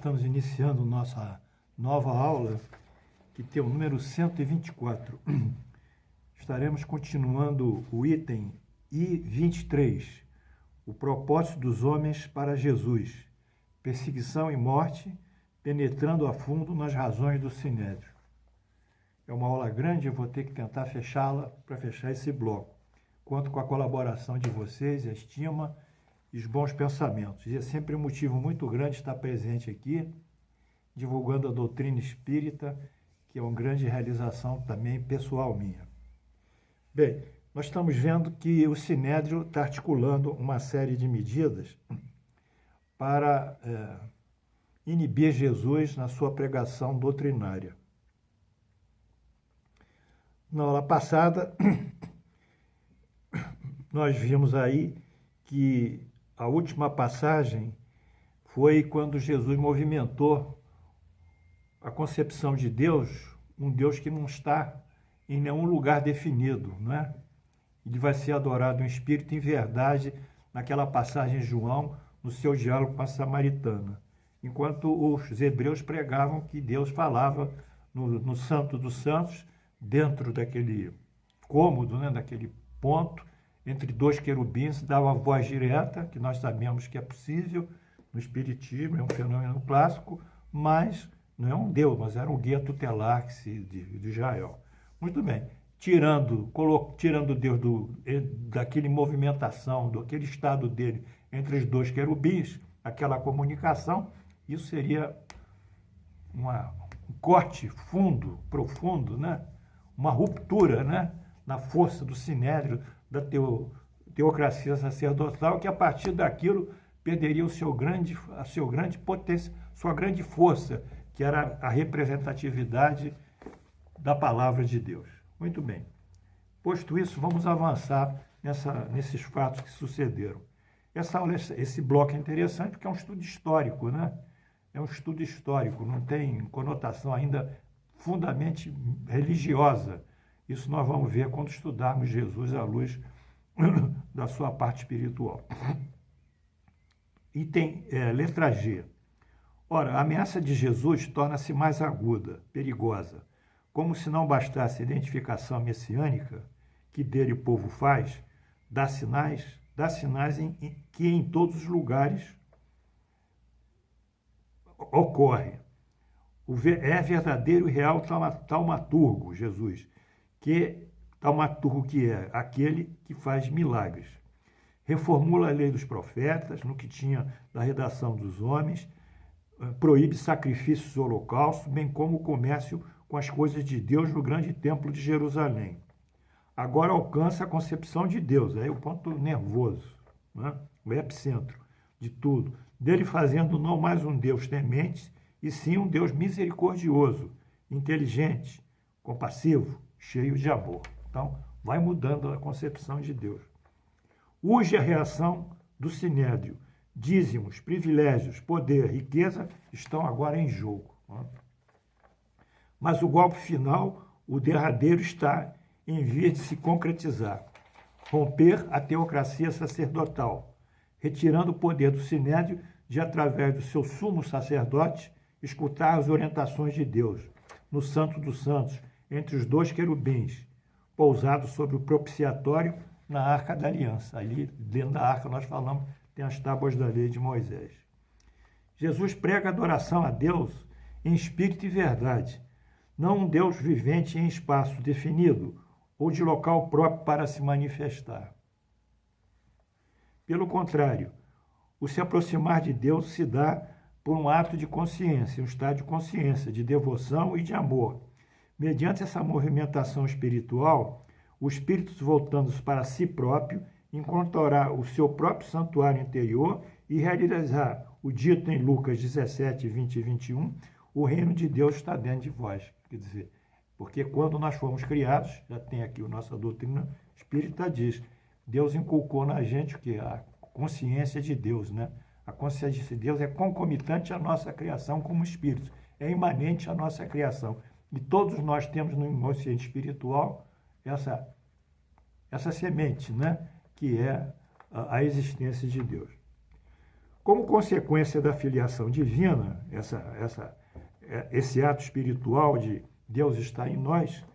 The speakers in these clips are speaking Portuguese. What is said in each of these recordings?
estamos iniciando nossa nova aula, que tem o número 124. Estaremos continuando o item I23, o propósito dos homens para Jesus, perseguição e morte, penetrando a fundo nas razões do Sinédrio. É uma aula grande, eu vou ter que tentar fechá-la para fechar esse bloco. Conto com a colaboração de vocês, a estima e os bons pensamentos. E é sempre um motivo muito grande estar presente aqui, divulgando a doutrina espírita, que é uma grande realização também pessoal minha. Bem, nós estamos vendo que o Sinédrio está articulando uma série de medidas para inibir Jesus na sua pregação doutrinária. Na aula passada, nós vimos aí que a última passagem foi quando Jesus movimentou a concepção de Deus, um Deus que não está em nenhum lugar definido, não é? Ele vai ser adorado em espírito e em verdade, naquela passagem de João, no seu diálogo com a samaritana. Enquanto os hebreus pregavam que Deus falava no Santo dos Santos, dentro daquele cômodo, né, daquele ponto, entre dois querubins, dava voz direta, que nós sabemos que é possível no Espiritismo, é um fenômeno clássico, mas não é um Deus, mas era um guia tutelar de Israel. Muito bem, tirando Deus daquele movimentação, daquele estado dele entre os dois querubins, aquela comunicação, isso seria um corte profundo, né? Uma ruptura, né? Na força do Sinédrio, da teocracia sacerdotal, que a partir daquilo perderia sua grande força, que era a representatividade da palavra de Deus. Muito bem. Posto isso, vamos avançar nesses fatos que sucederam. Esse bloco é interessante porque é um estudo histórico, né? É um estudo histórico, não tem conotação ainda fundamentalmente religiosa. Isso nós vamos ver quando estudarmos Jesus à luz da sua parte espiritual. Item letra G. Ora, a ameaça de Jesus torna-se mais aguda, perigosa. Como se não bastasse a identificação messiânica que dele o povo faz, dá sinais que em todos os lugares ocorre. É verdadeiro e real taumaturgo, Jesus, taumaturgo que é aquele que faz milagres. Reformula a lei dos profetas, no que tinha da redação dos homens, proíbe sacrifícios e holocaustos, bem como o comércio com as coisas de Deus no grande templo de Jerusalém. Agora alcança a concepção de Deus, aí o ponto nervoso, né? O epicentro de tudo, dele fazendo não mais um Deus temente, e sim um Deus misericordioso, inteligente, compassivo, cheio de amor. Então, vai mudando a concepção de Deus. Urge a reação do Sinédrio. Dízimos, privilégios, poder, riqueza estão agora em jogo. Mas o golpe final, o derradeiro, está em vias de se concretizar. Romper a teocracia sacerdotal, retirando o poder do Sinédrio de, através do seu sumo sacerdote, escutar as orientações de Deus, no Santo dos Santos, entre os dois querubins, pousados sobre o propiciatório na Arca da Aliança. Ali, dentro da Arca, nós falamos, tem as tábuas da lei de Moisés. Jesus prega adoração a Deus em espírito e verdade, não um Deus vivente em espaço definido ou de local próprio para se manifestar. Pelo contrário, o se aproximar de Deus se dá por um ato de consciência, um estado de consciência, de devoção e de amor. Mediante essa movimentação espiritual, o espírito, voltando-se para si próprio, encontrará o seu próprio santuário interior e realizar o dito em Lucas 17, 20 e 21, o reino de Deus está dentro de vós. Quer dizer, porque quando nós fomos criados, já tem aqui a nossa doutrina espírita diz, Deus inculcou na gente o que? A consciência de Deus, né? A consciência de Deus é concomitante à nossa criação como espíritos, é imanente à nossa criação. E todos nós temos no inconsciente espiritual essa semente, né? Que é a existência de Deus. Como consequência da filiação divina, esse ato espiritual de Deus estar em nós,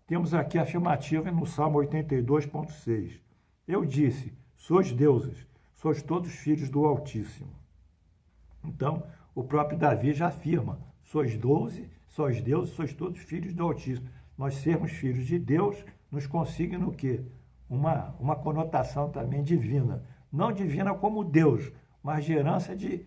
temos aqui a afirmativa no Salmo 82,6. Eu disse, sois deuses, sois todos filhos do Altíssimo. Então, o próprio Davi já afirma, sois deuses, sois todos filhos do Altíssimo. Nós sermos filhos de Deus nos consigna o quê? Uma conotação também divina. Não divina como Deus, mas de herança de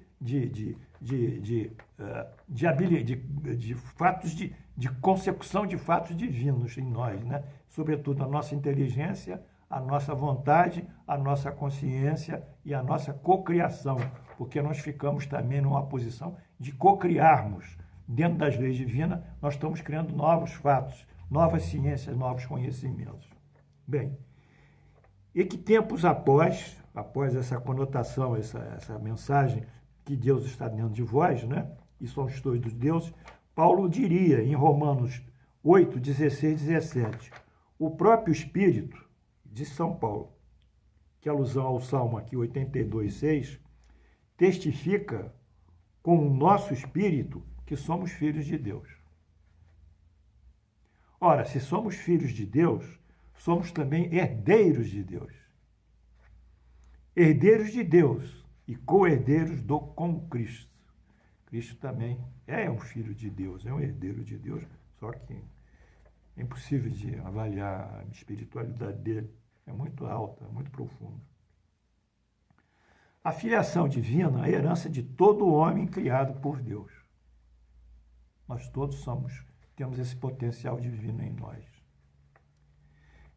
fatos, de consecução de fatos divinos em nós, né? Sobretudo a nossa inteligência, a nossa vontade, a nossa consciência e a nossa cocriação, porque nós ficamos também numa posição de cocriarmos. Dentro das leis divinas, nós estamos criando novos fatos, novas ciências, novos conhecimentos. Bem, e que tempos após essa conotação, essa mensagem que Deus está dentro de vós, né? E somos todos deuses, Paulo diria em Romanos 8, 16, 17, o próprio Espírito de São Paulo, que é alusão ao Salmo aqui 82, 6, testifica com o nosso espírito que somos filhos de Deus. Ora, se somos filhos de Deus, somos também herdeiros de Deus. Herdeiros de Deus e co-herdeiros com Cristo. Cristo também é um filho de Deus, é um herdeiro de Deus, só que é impossível de avaliar a espiritualidade dele. É muito alta, é muito profunda. A filiação divina é a herança de todo homem criado por Deus. Nós todos temos esse potencial divino em nós.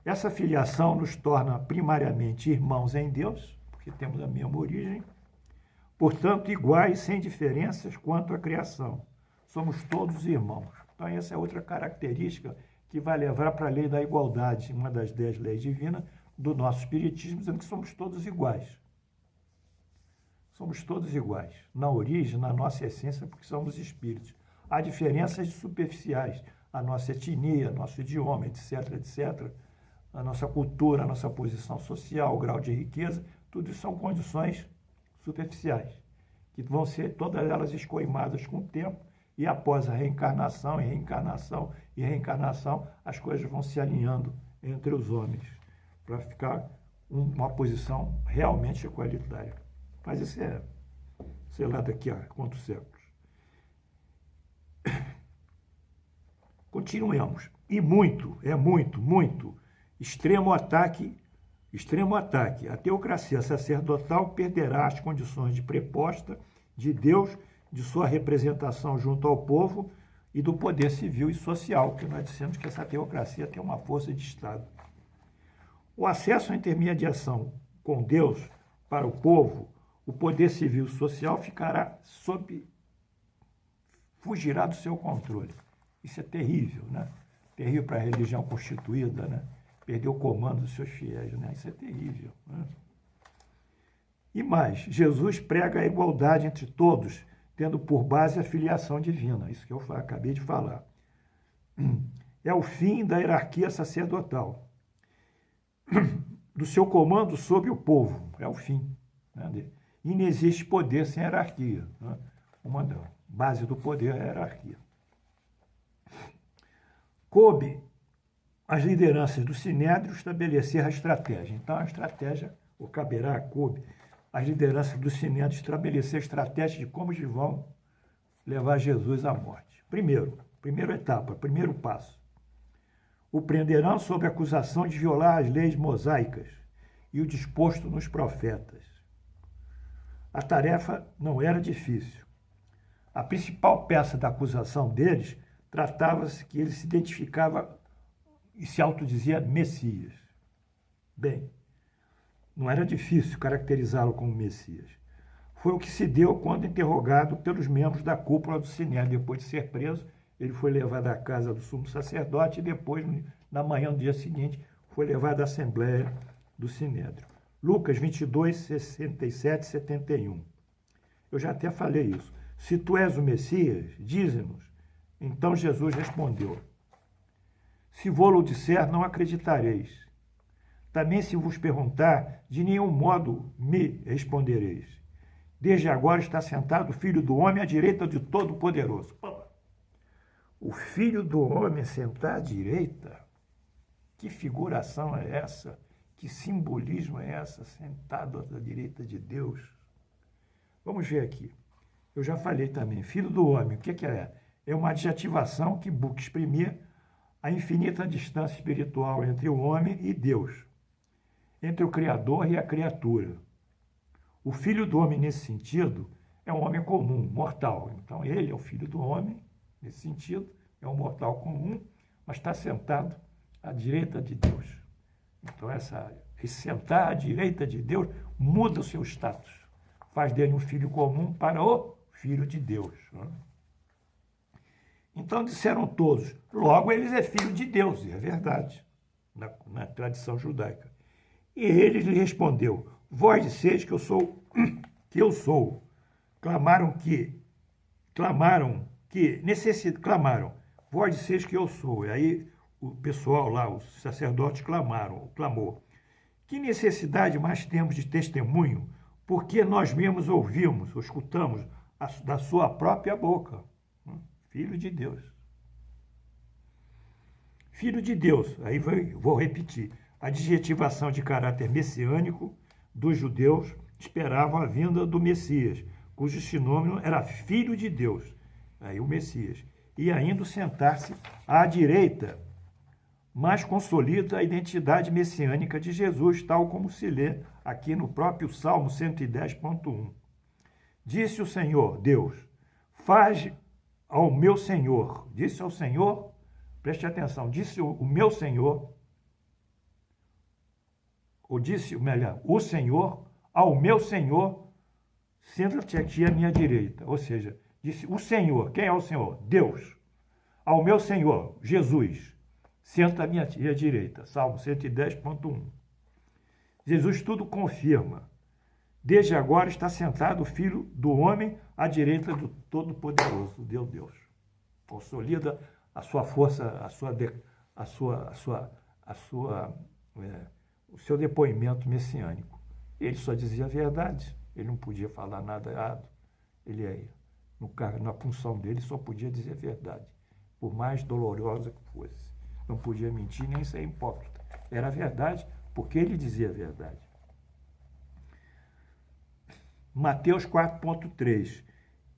Essa filiação nos torna primariamente irmãos em Deus, porque temos a mesma origem, portanto, iguais, sem diferenças quanto à criação. Somos todos irmãos. Então, essa é outra característica que vai levar para a lei da igualdade, uma das 10 leis divinas do nosso espiritismo, dizendo que somos todos iguais. Somos todos iguais, na origem, na nossa essência, porque somos espíritos. Há diferenças superficiais, a nossa etnia, nosso idioma, etc., etc., a nossa cultura, a nossa posição social, o grau de riqueza, tudo isso são condições superficiais, que vão ser todas elas escoimadas com o tempo, e após a reencarnação, e reencarnação, as coisas vão se alinhando entre os homens, para ficar uma posição realmente igualitária. Mas isso é, sei lá, daqui a quantos séculos. Continuemos. E muito, extremo ataque. A teocracia sacerdotal perderá as condições de preposta de Deus, de sua representação junto ao povo e do poder civil e social, que nós dissemos que essa teocracia tem uma força de Estado. O acesso à intermediação com Deus para o povo, o poder civil e social fugirá do seu controle. Isso é terrível, né? Terrível para a religião constituída, né? Perder o comando dos seus fiéis, né? Isso é terrível, né? E mais, Jesus prega a igualdade entre todos, tendo por base a filiação divina. Isso que eu acabei de falar. É o fim da hierarquia sacerdotal. Do seu comando sobre o povo. É o fim, né? E não existe poder sem hierarquia, né? Uma base do poder é a hierarquia. Coube às lideranças do Sinédrio estabelecer a estratégia. Então, a estratégia, ou caberá, coube às lideranças do Sinédrio estabelecer a estratégia de como eles vão levar Jesus à morte. Primeira etapa, primeiro passo. O prenderão sob acusação de violar as leis mosaicas e o disposto nos profetas. A tarefa não era difícil. A principal peça da acusação deles tratava-se que ele se identificava e se autodizia Messias. Bem, não era difícil caracterizá-lo como Messias. Foi o que se deu quando interrogado pelos membros da cúpula do Sinédrio. Depois de ser preso, ele foi levado à casa do sumo sacerdote e depois, na manhã do dia seguinte, foi levado à Assembleia do Sinédrio. Lucas 22, 67 e 71. Eu já até falei isso. Se tu és o Messias, dize-nos. Então Jesus respondeu: se vô-lo disser, não acreditareis. Também se vos perguntar, de nenhum modo me respondereis. Desde agora está sentado o Filho do Homem à direita de Todo-Poderoso. O Filho do Homem sentar à direita? Que figuração é essa? Que simbolismo é essa, sentado à direita de Deus? Vamos ver aqui. Eu já falei também, Filho do Homem, o que é? É uma adjetivação que busca exprimir a infinita distância espiritual entre o homem e Deus, entre o Criador e a criatura. O Filho do Homem, nesse sentido, é um homem comum, mortal. Então, ele é o Filho do Homem, nesse sentido, é um mortal comum, mas está sentado à direita de Deus. Então, esse sentar à direita de Deus muda o seu status, faz dele um filho comum para o Filho de Deus. Então, disseram todos, logo eles é filho de Deus, e é verdade, na tradição judaica. E ele lhe respondeu, vós disseis que eu sou. Clamaram, vós disseis que eu sou. E aí o pessoal lá, os sacerdotes clamou. Que necessidade mais temos de testemunho? Porque nós mesmos ouvimos, ou escutamos da sua própria boca. Filho de Deus. Filho de Deus, aí vou repetir, adjetivação de caráter messiânico dos judeus esperavam a vinda do Messias, cujo sinônimo era Filho de Deus, aí o Messias, e ainda sentar-se à direita, mas consolida a identidade messiânica de Jesus, tal como se lê aqui no próprio Salmo 110.1. Disse o Senhor, Deus, faz ao meu Senhor, disse ao Senhor, preste atenção, disse o meu Senhor, ou disse, melhor, o Senhor, ao meu Senhor, senta-te aqui à minha direita. Ou seja, disse o Senhor, quem é o Senhor? Deus. Ao meu Senhor, Jesus, senta à minha direita. Salmo 110.1. Jesus tudo confirma. Desde agora está sentado o Filho do Homem à direita do Todo-Poderoso, Deus. Consolida a sua força, o seu depoimento messiânico. Ele só dizia a verdade, ele não podia falar nada errado. Ele, na função dele, só podia dizer a verdade, por mais dolorosa que fosse. Não podia mentir nem ser hipócrita. Era a verdade, porque ele dizia a verdade. Mateus 4.3.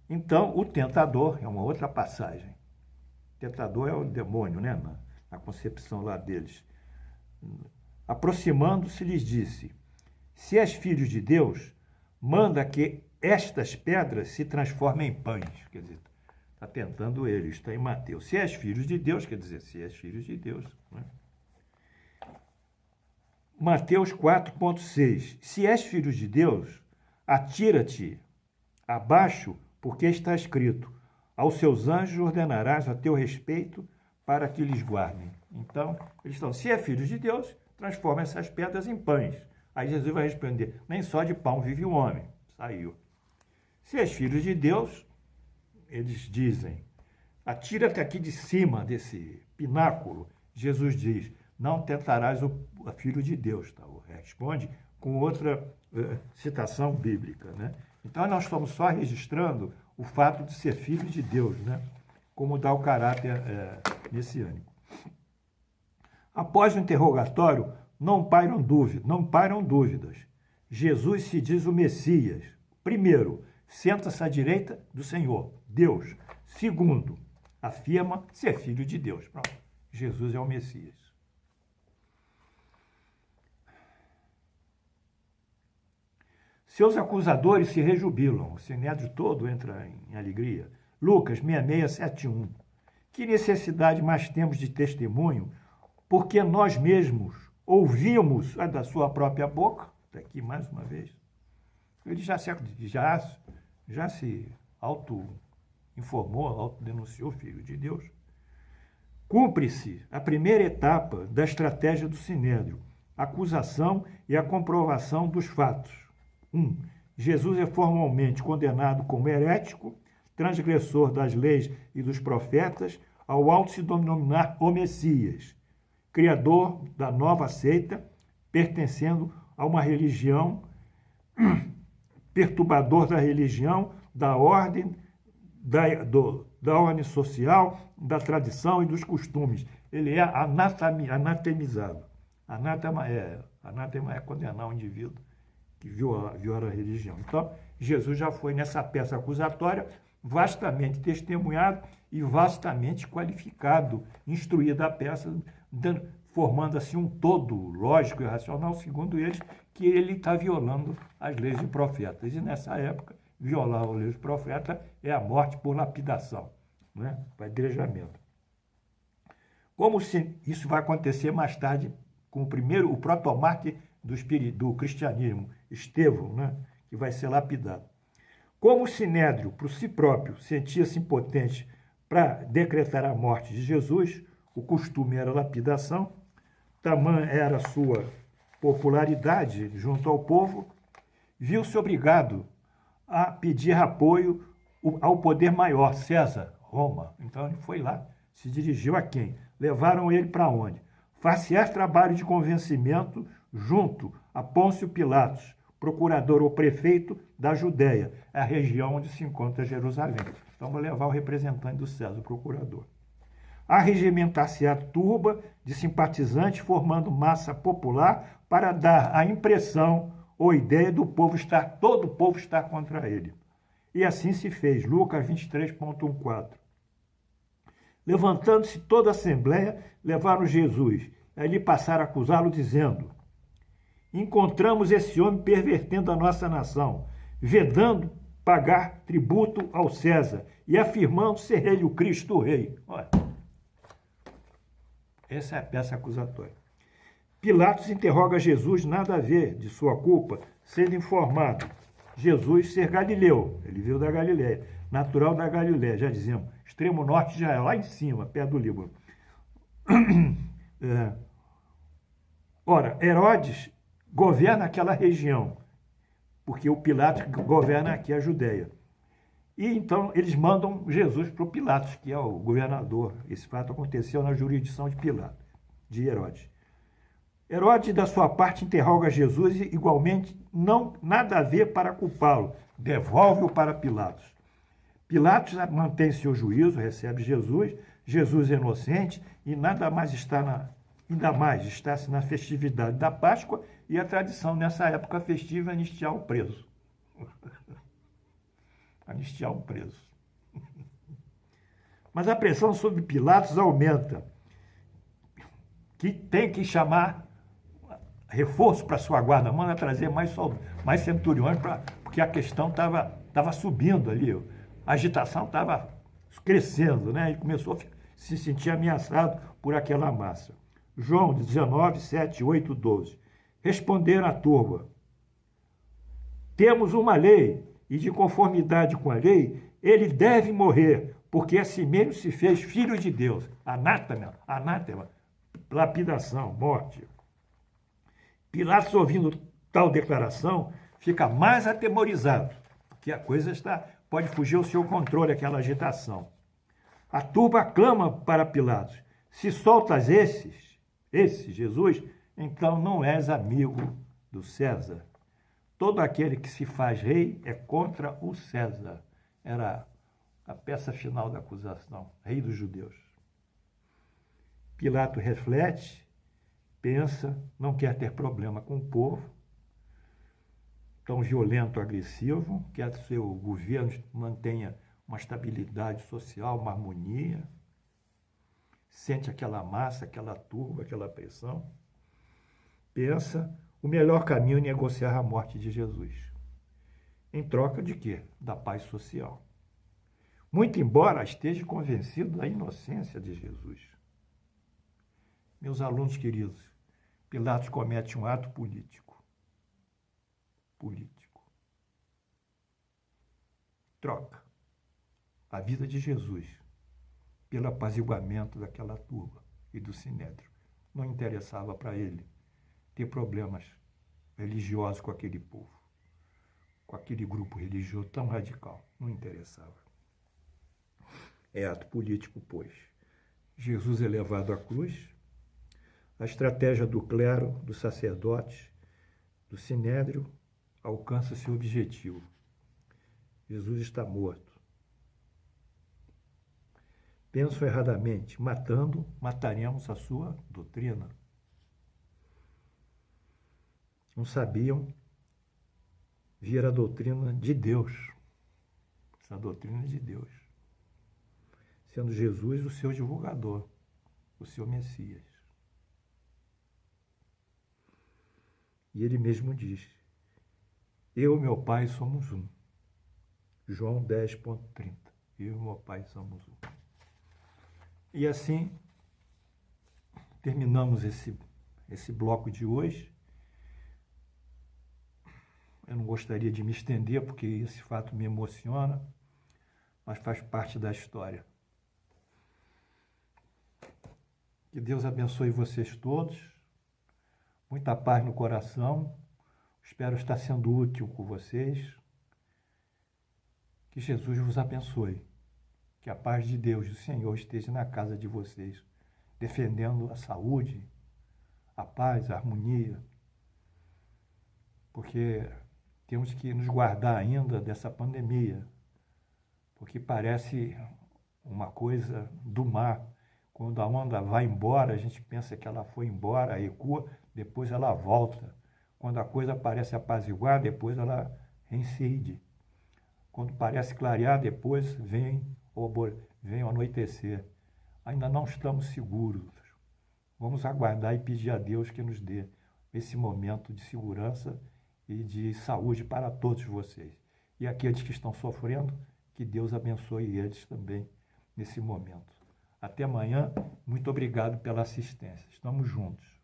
Então, o tentador, é uma outra passagem. O tentador é o demônio, né? Na concepção lá deles. Aproximando-se, lhes disse, se és filhos de Deus, manda que estas pedras se transformem em pães. Quer dizer, está tentando ele, está em Mateus. Se és filhos de Deus, quer dizer, se és filhos de Deus. Né? Mateus 4.6. Se és filhos de Deus, atira-te abaixo, porque está escrito, aos seus anjos ordenarás a teu respeito para que lhes guardem. Então, eles estão, se é filhos de Deus, transforma essas pedras em pães. Aí Jesus vai responder, nem só de pão vive o homem. Saiu. Se és filhos de Deus, eles dizem, atira-te aqui de cima desse pináculo. Jesus diz, não tentarás o filho de Deus. Tá? Responde com outra citação bíblica. Né? Então, nós estamos só registrando o fato de ser filho de Deus, né? Como dá o caráter messiânico. Após o interrogatório, não pairam dúvidas. Jesus se diz o Messias. Primeiro, senta-se à direita do Senhor, Deus. Segundo, afirma ser filho de Deus. Pronto. Jesus é o Messias. Seus acusadores se rejubilam, o sinédrio todo entra em alegria. Lucas 6671. Que necessidade mais temos de testemunho, porque nós mesmos ouvimos da sua própria boca, está aqui mais uma vez, ele já se auto-informou, auto-denunciou filho de Deus. Cumpre-se a primeira etapa da estratégia do sinédrio, a acusação e a comprovação dos fatos. 1. Jesus é formalmente condenado como herético, transgressor das leis e dos profetas, ao auto-se-denominar o Messias, criador da nova seita, pertencendo a uma religião perturbador da religião, da ordem, da ordem social, da tradição e dos costumes. Ele é anatemizado. Anátema é condenar um indivíduo que viola a religião. Então, Jesus já foi nessa peça acusatória vastamente testemunhado e vastamente qualificado, instruído a peça, formando assim um todo lógico e racional, segundo eles, que ele está violando as leis de profetas. E nessa época, violar as leis de profeta é a morte por lapidação, né? Apedrejamento. Como se isso vai acontecer mais tarde com o protomártir do cristianismo, Estevão, né? Que vai ser lapidado. Como o Sinédrio, por si próprio, sentia-se impotente para decretar a morte de Jesus, o costume era a lapidação, tamanha era a sua popularidade junto ao povo, viu-se obrigado a pedir apoio ao poder maior, César, Roma. Então ele foi lá, se dirigiu a quem? Levaram ele para onde? Facear trabalho de convencimento junto a Pôncio Pilatos, procurador ou prefeito da Judéia, a região onde se encontra Jerusalém. Então, vou levar o representante do César, o procurador. Arregimentar-se a turba de simpatizantes, formando massa popular para dar a impressão ou ideia do povo todo o povo estar contra ele. E assim se fez, Lucas 23.14. Levantando-se toda a assembleia, levaram Jesus. Aí lhe passaram a acusá-lo, dizendo: encontramos esse homem pervertendo a nossa nação, vedando pagar tributo ao César e afirmando ser ele o Cristo o Rei. Olha, essa é a peça acusatória. Pilatos interroga Jesus, nada a ver de sua culpa, sendo informado Jesus ser galileu. Ele veio da Galileia, natural da Galileia, já dizemos. Extremo norte já é lá em cima, perto do Líbano. Ora, Herodes governa aquela região, porque o Pilatos governa aqui a Judéia. E então eles mandam Jesus para o Pilatos, que é o governador. Esse fato aconteceu na jurisdição de Pilatos, de Herodes. Herodes, da sua parte, interroga Jesus e, igualmente, nada a ver para culpá-lo. Devolve-o para Pilatos. Pilatos mantém seu juízo, recebe Jesus. Jesus é inocente e ainda mais está-se na festividade da Páscoa e a tradição nessa época festiva é anistiar o preso. Anistiar o preso. Mas a pressão sobre Pilatos aumenta, que tem que chamar reforço para sua guarda, manda trazer mais centuriões, porque a questão estava subindo ali, a agitação estava crescendo, né? E começou a se sentir ameaçado por aquela massa. João 19, 7, 8, 12. Responderam à turba: temos uma lei, e de conformidade com a lei, ele deve morrer, porque assim mesmo se fez filho de Deus. Anátema, lapidação, morte. Pilatos, ouvindo tal declaração, fica mais atemorizado, porque a coisa pode fugir ao seu controle, aquela agitação. A turba clama para Pilatos: se soltas esse, Jesus, então não és amigo do César. Todo aquele que se faz rei é contra o César. Era a peça final da acusação, rei dos judeus. Pilatos reflete, pensa, não quer ter problema com o povo, tão violento, agressivo, quer que seu governo mantenha uma estabilidade social, uma harmonia, sente aquela massa, aquela turba, aquela pressão, pensa, o melhor caminho é negociar a morte de Jesus. Em troca de quê? Da paz social. Muito embora esteja convencido da inocência de Jesus. Meus alunos queridos, Pilatos comete um ato político. Troca a vida de Jesus pelo apaziguamento daquela turba e do Sinédrio. Não interessava para ele ter problemas religiosos com aquele povo, com aquele grupo religioso tão radical. Não interessava. É ato político, pois. Jesus é levado à cruz. A estratégia do clero, dos sacerdotes, do Sinédrio, alcança seu objetivo. Jesus está morto. Penso erradamente, matando, mataremos a sua doutrina. Não sabiam vir a doutrina de Deus. Essa doutrina é de Deus. Sendo Jesus o seu divulgador, o seu Messias. E ele mesmo diz, eu e meu Pai somos um. João 10,30. Eu e meu Pai somos um. E assim, terminamos esse bloco de hoje. Eu não gostaria de me estender, porque esse fato me emociona, mas faz parte da história. Que Deus abençoe vocês todos. Muita paz no coração. Espero estar sendo útil com vocês. Que Jesus vos abençoe. Que a paz de Deus, do Senhor, esteja na casa de vocês, defendendo a saúde, a paz, a harmonia. Porque temos que nos guardar ainda dessa pandemia. Porque parece uma coisa do mar. Quando a onda vai embora, a gente pensa que ela foi embora, recua, depois ela volta. Quando a coisa parece apaziguar, depois ela reincide. Quando parece clarear, depois vem o anoitecer. Ainda não estamos seguros. Vamos aguardar e pedir a Deus que nos dê esse momento de segurança e de saúde para todos vocês. E aqueles que estão sofrendo, que Deus abençoe eles também nesse momento. Até amanhã. Muito obrigado pela assistência. Estamos juntos.